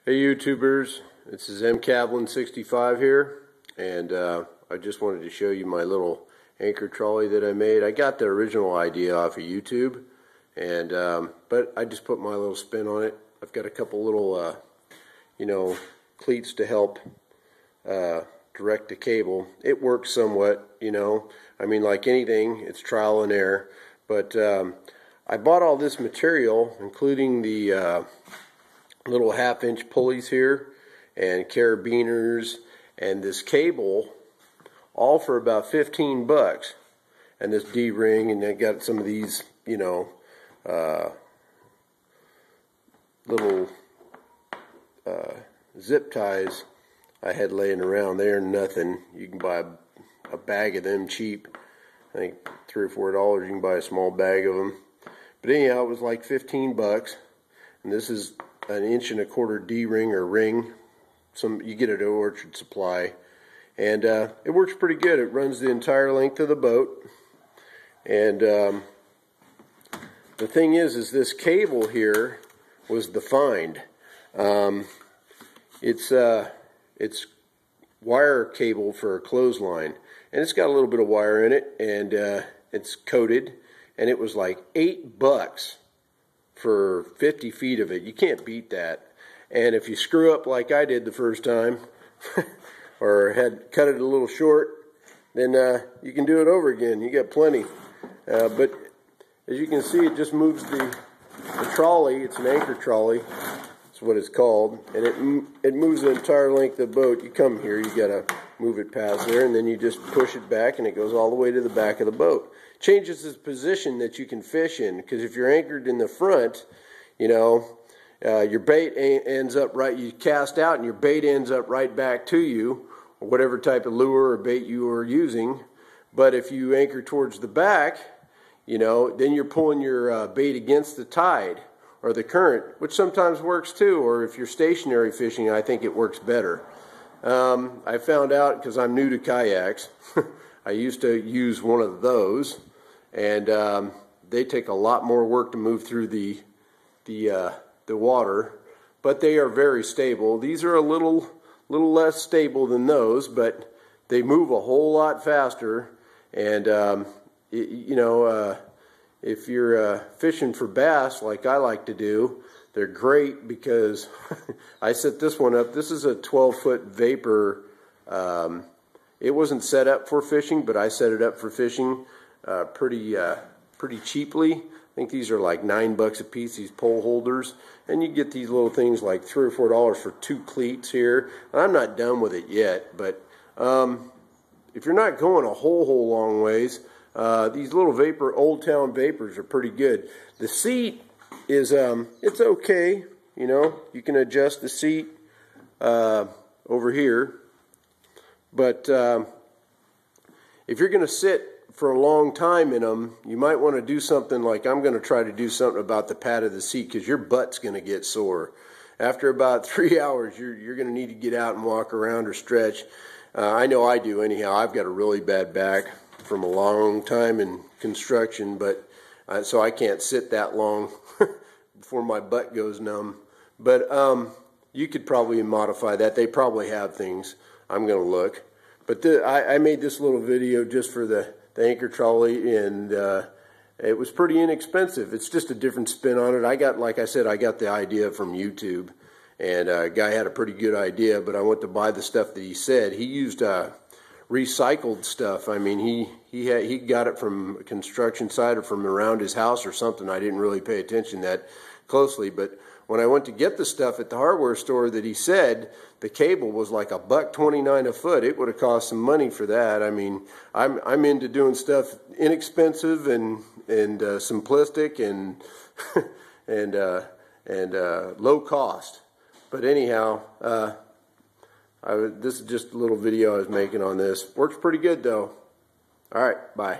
Hey YouTubers, this is mcavlin65 here, and I just wanted to show you my little anchor trolley that I made. I got the original idea off of YouTube, and but I just put my little spin on it. I've got a couple little cleats to help direct the cable. It works somewhat, I mean, like anything, it's trial and error. But I bought all this material, including the little 1/2-inch pulleys here and carabiners and this cable, all for about 15 bucks. And this D-ring, and I got some of these, little zip ties I had laying around. They're nothing. You can buy a bag of them cheap. I think $3 or $4 you can buy a small bag of them. But anyhow, it was like 15 bucks. And this is an 1.25-inch D-ring or ring. You get it at Orchard Supply, and it works pretty good. It runs the entire length of the boat. And the thing is this cable here was the find. It's wire cable for a clothesline, and it's got a little bit of wire in it, and it's coated, and it was like $8 for 50 feet of it. You can't beat that. And if you screw up like I did the first time, or had cut it a little short, then you can do it over again. You got plenty. But as you can see, it just moves the trolley. It's an anchor trolley. That's what it's called. And it moves the entire length of the boat. You come here, you gotta move it past there, and then you just push it back, and it goes all the way to the back of the boat. Changes the position that you can fish in, because if you're anchored in the front, your bait ends up right, you cast out and your bait ends up right back to you, or whatever type of lure or bait you are using. But if you anchor towards the back, then you're pulling your bait against the tide or the current, which sometimes works too. Or if you're stationary fishing, I think it works better. I found out, because I'm new to kayaks, I used to use one of those, and they take a lot more work to move through the water, but they are very stable. These are a little less stable than those, but they move a whole lot faster. And if you're fishing for bass like I like to do, they're great, because I set this one up. This is a 12-foot Vapor. It wasn't set up for fishing, but I set it up for fishing pretty cheaply. I think these are like $9 a piece, these pole holders. And you get these little things like $3 or $4 for 2 cleats here. And I'm not done with it yet, but if you're not going a whole long ways, these little Vapor, Old Town Vapors are pretty good. The seat is, it's okay. You can adjust the seat over here. But if you're going to sit for a long time in them, you might want to do something like I'm going to try to do something about the pad of the seat, because your butt's going to get sore. After about 3 hours, you're going to need to get out and walk around or stretch. I know I do anyhow. I've got a really bad back from a long time in construction, but so I can't sit that long before my butt goes numb. But you could probably modify that. They probably have things. I'm going to look. But I made this little video just for the anchor trolley, and it was pretty inexpensive. It's just a different spin on it. Like I said, I got the idea from YouTube, and a guy had a pretty good idea, but I went to buy the stuff that he said. He used recycled stuff. I mean, he got it from a construction site or from around his house or something. I didn't really pay attention that closely, but when I went to get the stuff at the hardware store that he said, the cable was like $1.29 a foot. It would have cost some money for that. I mean, I'm into doing stuff inexpensive and simplistic and and low cost. But anyhow, this is just a little video I was making on this. Works pretty good though. All right, bye.